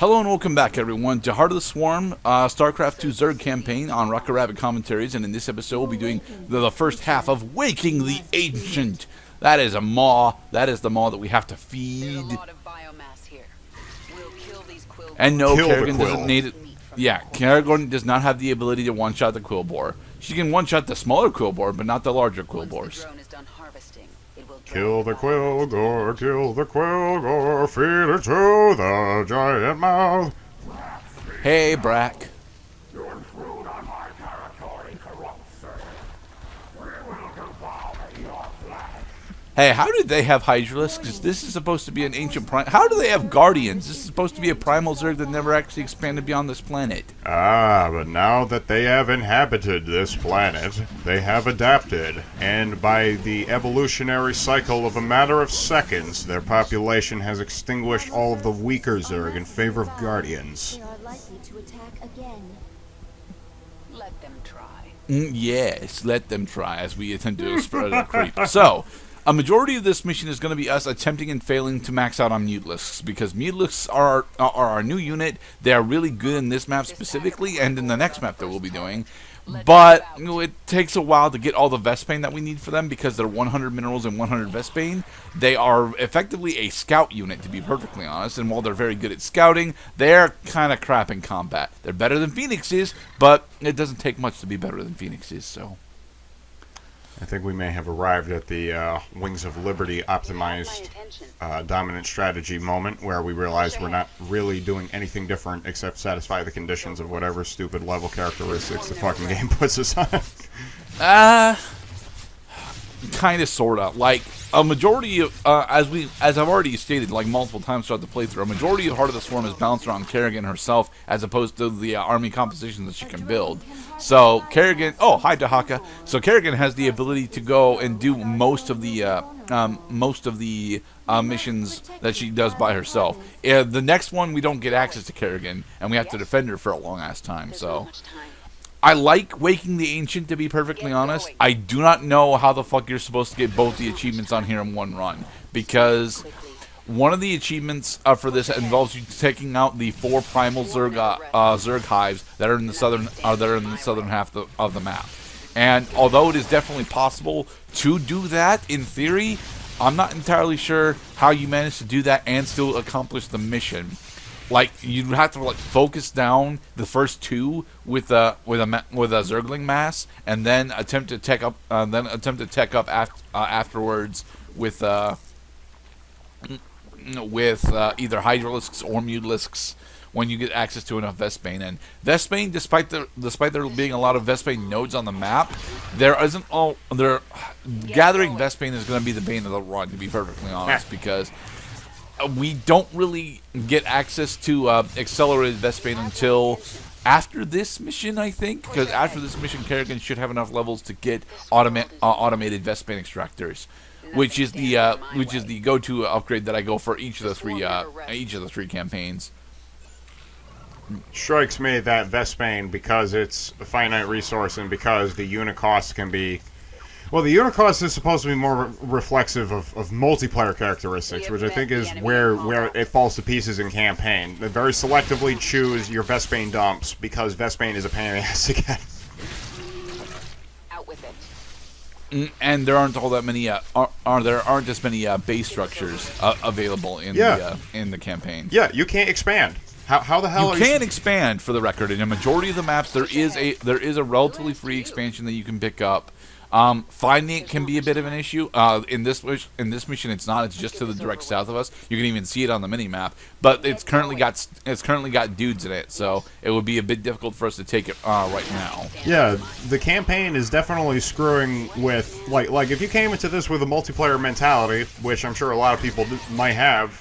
Hello and welcome back, everyone, to Heart of the Swarm, StarCraft 2 Zerg campaign on Rocket Rabbit Commentaries, and in this episode we'll be doing the first half of Waking the Ancient. That is a maw. That is the maw that we have to feed. And no, Kerrigan doesn't need it. Yeah, Kerrigan does not have the ability to one-shot the quill boar. She can one-shot the smaller quill boar, but not the larger quill boars. Kill the quill gore, feed it to the giant mouth. Hey, Brak. You intrude on my territory, corrupt Zerg. We will devour your flesh. Hey, how did they have Hydralisks? This is supposed to be an ancient prime. How do they have Guardians? This is supposed to be a primal Zerg that never actually expanded beyond this planet. Ah, but now that they have inhabited this planet, they have adapted, and by the evolutionary cycle of a matter of seconds, their population has extinguished all of the weaker Zerg in favor of Guardians. They are likely to attack again. Let them try. Yes, let them try as we attempt to spread our creep. So, a majority of this mission is going to be us attempting and failing to max out on Mutalisks, because Mutalisks are our new unit. They are really good in this map specifically, and in the next map that we'll be doing. But it takes a while to get all the Vespane that we need for them, because they're 100 minerals and 100 Vespane. They are effectively a scout unit, to be perfectly honest, and while they're very good at scouting, they're kind of crap in combat. They're better than Phoenix is, but it doesn't take much to be better than Phoenix is, so... I think we may have arrived at the Wings of Liberty optimized dominant strategy moment where we realize we're not really doing anything different except satisfy the conditions of whatever stupid level characteristics the fucking game puts us on. Kind of, sort of. Like, a majority of, as I've already stated, like, multiple times throughout the playthrough, a majority of Heart of the Swarm is balanced around Kerrigan herself, as opposed to the army composition that she can build. So, Kerrigan, oh, hi, Dahaka. So, Kerrigan has the ability to go and do most of the missions that she does by herself. The next one, we don't get access to Kerrigan, and we have to defend her for a long-ass time, so... I like Waking the Ancient, to be perfectly honest. I do not know how the fuck you're supposed to get both the achievements on here in one run, because one of the achievements for this involves you taking out the 4 primal Zerg hives that are in the southern half of the map. And although it is definitely possible to do that in theory, I'm not entirely sure how you manage to do that and still accomplish the mission. Like, you'd have to like focus down the first 2 with a Zergling mass, and then attempt to tech up afterwards with either Hydralisks or Mutalisks when you get access to enough Vespane. And Vespane, despite there being a lot of Vespane nodes on the map, gathering Vespane is going to be the bane of the run, to be perfectly honest, because we don't really get access to accelerated Vespane until after this mission, I think, because after this mission, Kerrigan should have enough levels to get automated Vespane extractors, which is the go-to upgrade that I go for each of the three campaigns. Strikes me that Vespane, because it's a finite resource and because the unit cost can be... Well, the unit cost is supposed to be more reflexive of multiplayer characteristics, which I think is where it falls to pieces in campaign. They very selectively choose your Vespane dumps, because Vespane is a pain in the ass to get. Out with it. And there aren't all that many, there aren't as many base structures available in the campain. Yeah, you can't expand. How the hell you can expand, for the record. In a majority of the maps, there is a relatively free expansion that you can pick up. Finding it can be a bit of an issue. In this mission, it's not. It's just to the direct south of us. You can even see it on the mini map, but it's currently got dudes in it, so it would be a bit difficult for us to take it right now. Yeah, the campaign is definitely screwing with like if you came into this with a multiplayer mentality, which I'm sure a lot of people might have,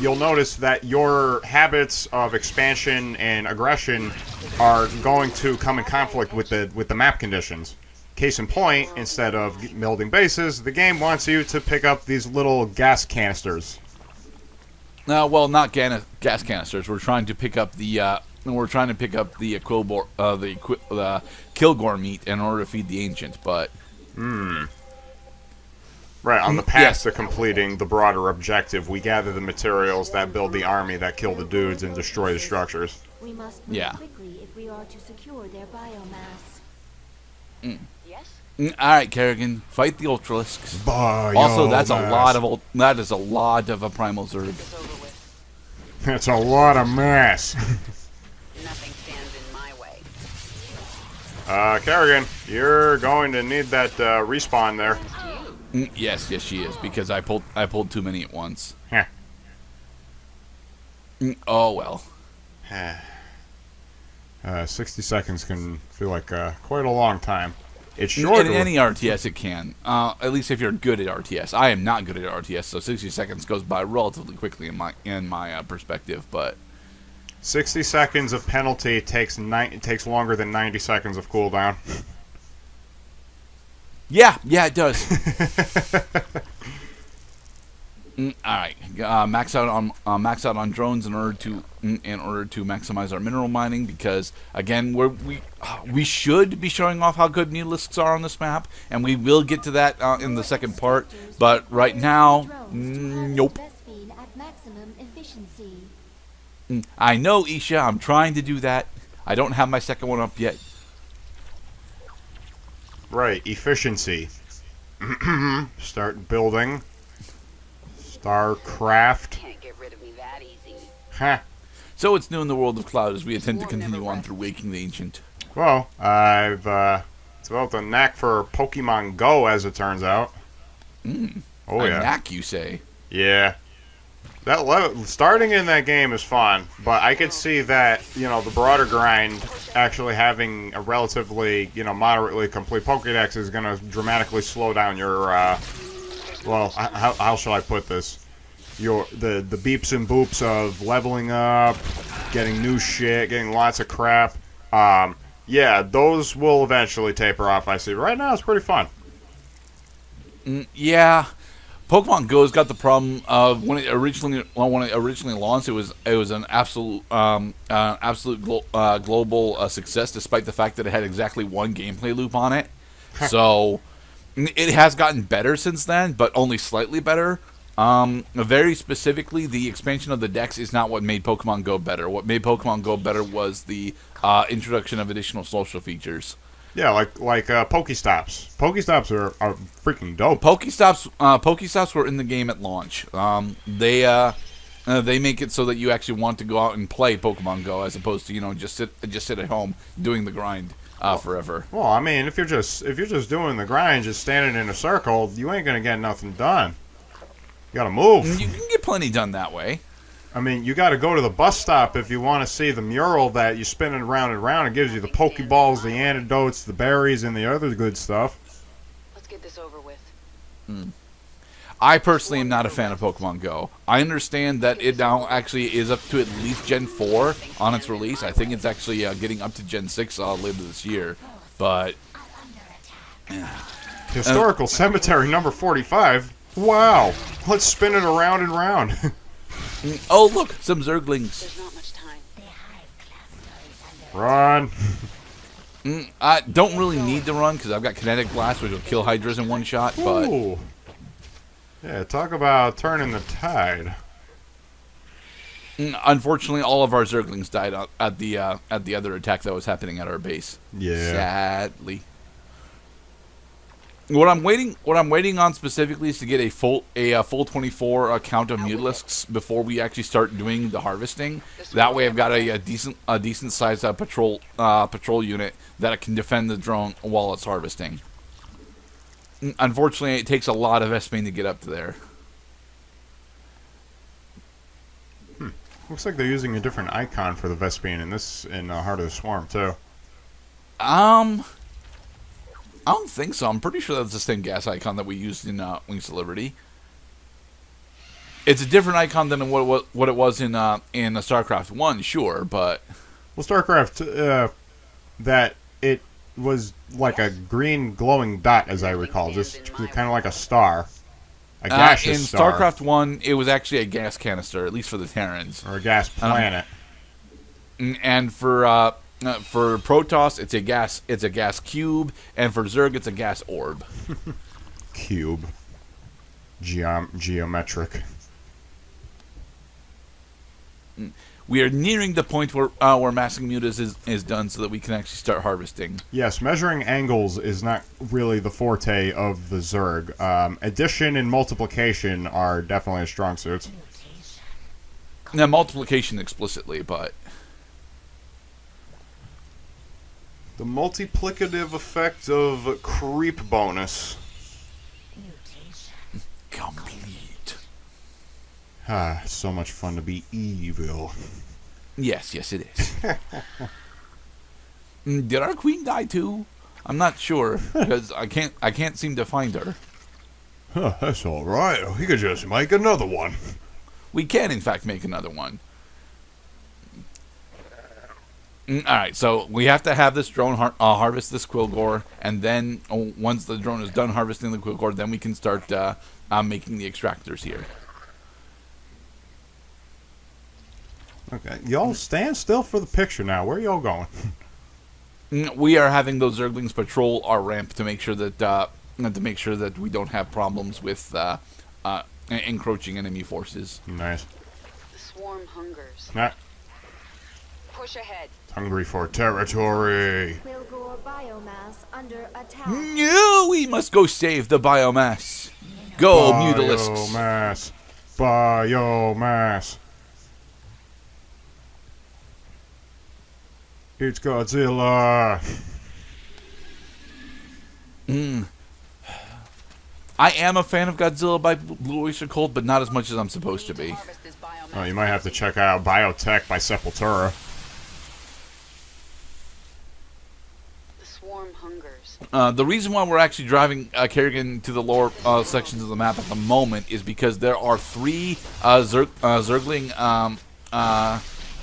you'll notice that your habits of expansion and aggression are going to come in conflict with the map conditions. Case in point, instead of building bases, the game wants you to pick up these little gas canisters. No, well, not gas canisters. We're trying to pick up the Kilgore meat in order to feed the Ancient. But Right, on the path Yes. to completing the broader objective, we gather the materials that build the army that kill the dudes and destroy the structures. We must move Yeah. quickly if we are to secure their biomass. Yes? All right, Kerrigan, fight the Ultralisks. Also, that's a lot of that is a lot of a Primal Zerg. It's over with. That's a lot of mass. Nothing stands in my way. Kerrigan, you're going to need that respawn there. Yes, she is, because I pulled too many at once. Heh. Oh well. 60 seconds can feel like quite a long time. It's In short. any RTS, it can. At least if you're good at RTS. I am not good at RTS, so 60 seconds goes by relatively quickly in my perspective. But 60 seconds of penalty takes longer than 90 seconds of cooldown. yeah, it does. All right, max out on drones in order to maximize our mineral mining, because again we should be showing off how good Mutalisks are on this map, and we will get to that in the second part. But right now, nope. Vespine at maximum efficiency. I know, Isha. I'm trying to do that. I don't have my second one up yet. Right, efficiency. Start building. StarCraft. Can't get rid of me that easy. Huh. So it's new in the world of cloud as we intend to continue on through Waking the Ancient. Well, I've developed a knack for Pokemon Go, as it turns out. Oh A yeah. knack, you say? Yeah. Starting in that game is fun, but I could see that, the broader grind actually having a relatively, moderately complete Pokédex is going to dramatically slow down your, how shall I put this? The beeps and boops of leveling up, getting new shit, getting lots of crap. Yeah, those will eventually taper off, I see. Right now, it's pretty fun. Yeah. Pokemon Go's got the problem of when it originally launched, it was an absolute global success, despite the fact that it had exactly one gameplay loop on it. So it has gotten better since then, but only slightly better. Very specifically, the expansion of the Dex is not what made Pokemon Go better. What made Pokemon Go better was the introduction of additional social features. Yeah, like Pokestops. Pokestops are freaking dope. Pokestops were in the game at launch. They make it so that you actually want to go out and play Pokemon Go, as opposed to just sit at home doing the grind forever. Well, I mean, if you're just doing the grind, just standing in a circle, you ain't gonna get nothing done. You gotta move. You can get plenty done that way. I mean, you got to go to the bus stop if you want to see the mural that you spin it around and around. It gives you the Pokeballs, the antidotes, the berries, and the other good stuff. Let's get this over with. I personally am not a fan of Pokemon Go. I understand that it now actually is up to at least Gen 4 on its release. I think it's actually getting up to Gen 6 later this year. But Historical Cemetery number 45. Wow. Let's spin it around and round. oh, look, some Zerglings. There's not much time. Run. I don't really need to run because I've got Kinetic Blast, which will kill Hydras in one shot. But Ooh. Yeah, talk about turning the tide. unfortunately, all of our Zerglings died at the other attack that was happening at our base. Yeah. Sadly. What I'm waiting on specifically is to get a full 24 count of Mutalisks before we actually start doing the harvesting. That way, I've got a decent sized patrol unit that can defend the drone while it's harvesting. Unfortunately, it takes a lot of Vespine to get up to there. Looks like they're using a different icon for the Vespine in Heart of the Swarm too. I don't think so. I'm pretty sure that's the same gas icon that we used in Wings of Liberty. It's a different icon than what it was in StarCraft 1, sure, but Well, StarCraft, that it was like a green glowing dot, as I recall, just kind of like a star, a gaseous in star, StarCraft 1, it was actually a gas canister, at least for the Terrans. or a gas planet. And for Protoss, it's a gas cube, and for Zerg, it's a gas orb. Cube. geometric. We are nearing the point where massing mutas is done so that we can actually start harvesting. Yes, measuring angles is not really the forte of the Zerg. Addition and multiplication are definitely strong suits. Now, multiplication explicitly, but... The multiplicative effect of creep bonus. Complete. Ah, so much fun to be evil. Yes, it is. Did our queen die too? I'm not sure because I can't seem to find her. Huh, that's all right. We could just make another one. We can, in fact, make another one. Alright, so we have to have this drone harvest this Quilgore, and then once the drone is done harvesting the Quilgore, then we can start making the extractors here. Okay, y'all stand still for the picture now. Where y'all going? We are having those Zerglings patrol our ramp to make sure that we don't have problems with encroaching enemy forces. Nice. The swarm hungers. Nah, Push ahead. hungry for territory. Quilgore biomass under attack. No, we must go save the biomass. Go, Mutalisks. Biomass. Biomass. It's Godzilla. I am a fan of Godzilla by Blue Oyster Cult, but not as much as I'm supposed to be. Harvest this biomass. Oh, you might have to check out Biotech by Sepultura. The swarm hungers. The reason why we're actually driving Kerrigan to the lower sections of the map at the moment is because there are 3 Zergling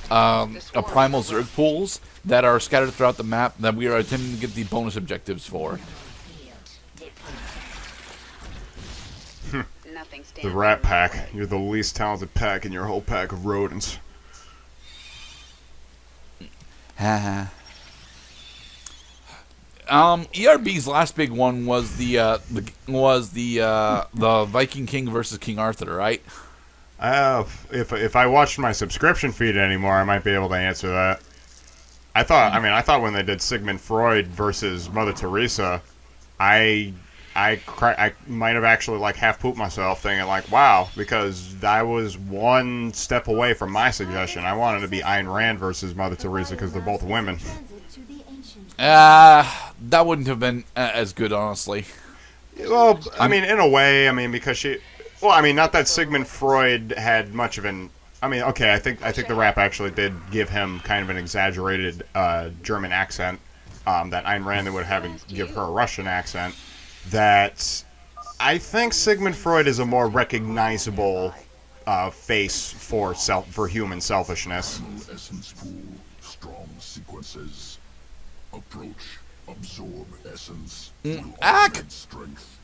Primal Zerg pools that are scattered throughout the map that we are attempting to get the bonus objectives for. Nothing stands The Rat in my Pack. way. You're the least talented pack in your whole pack of rodents. ERB's last big one was the Viking King versus King Arthur, right? If I watched my subscription feed anymore, I might be able to answer that. I thought when they did Sigmund Freud versus Mother Teresa, I might have actually like half pooped myself, thinking like, wow, because I was one step away from my suggestion. I wanted to be Ayn Rand versus Mother Teresa because they're both women. That wouldn't have been as good, honestly. Well, I mean, in a way, because she. Well, not that Sigmund Freud had much of an. Okay, I think the rap actually did give him kind of an exaggerated German accent that Ayn Rand would have give her a Russian accent. That I think Sigmund Freud is a more recognizable face for human selfishness. Essence pool. Strong sequences. Approach. Absorb essence. Ack! Strength.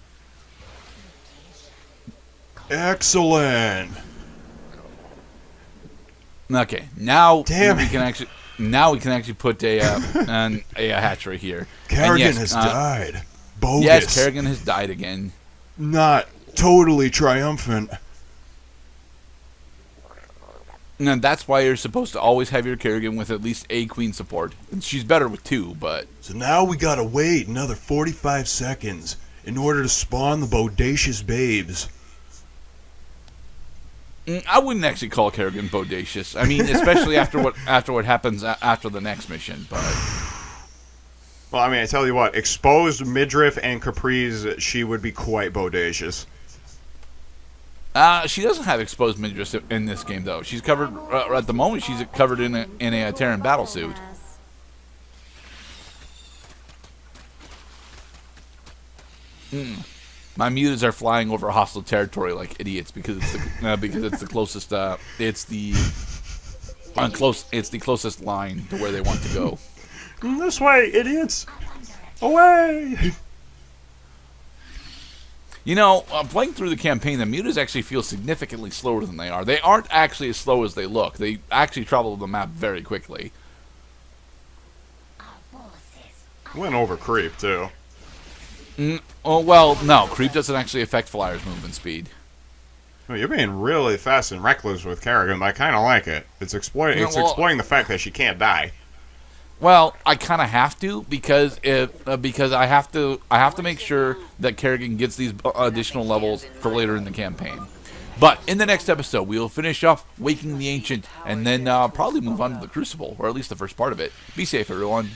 Excellent. Okay, now Damn we it. can actually put a hatchery here. And Kerrigan yes, has died. Bogus. Yes, Kerrigan has died again. Not totally triumphant. And that's why you're supposed to always have your Kerrigan with at least a queen support. And she's better with 2, but... So now we gotta wait another 45 seconds in order to spawn the bodacious babes. I wouldn't actually call Kerrigan bodacious. Especially after what happens after the next mission, but... Well, I tell you what, exposed midriff and capris, she would be quite bodacious. She doesn't have exposed midriff in this game, though. She's covered at the moment. She's covered in a Terran battlesuit. My mutas are flying over hostile territory like idiots because it's the closest. It's the closest line to where they want to go. This way, idiots! Away! Playing through the campaign, the mutas actually feel significantly slower than they are. They aren't actually as slow as they look. They actually travel the map very quickly. Went over creep, too. Oh, well, no. Creep doesn't actually affect Flyer's movement speed. Oh, you're being really fast and reckless with Kerrigan, but I kind of like it. It's exploiting. Yeah, It's well, exploiting the fact that she can't die. Well, I kind of have to because I have to make sure that Kerrigan gets these additional levels for later in the campaign. But in the next episode, we will finish off Waking the Ancient and then probably move on to the Crucible, or at least the first part of it. Be safe, everyone.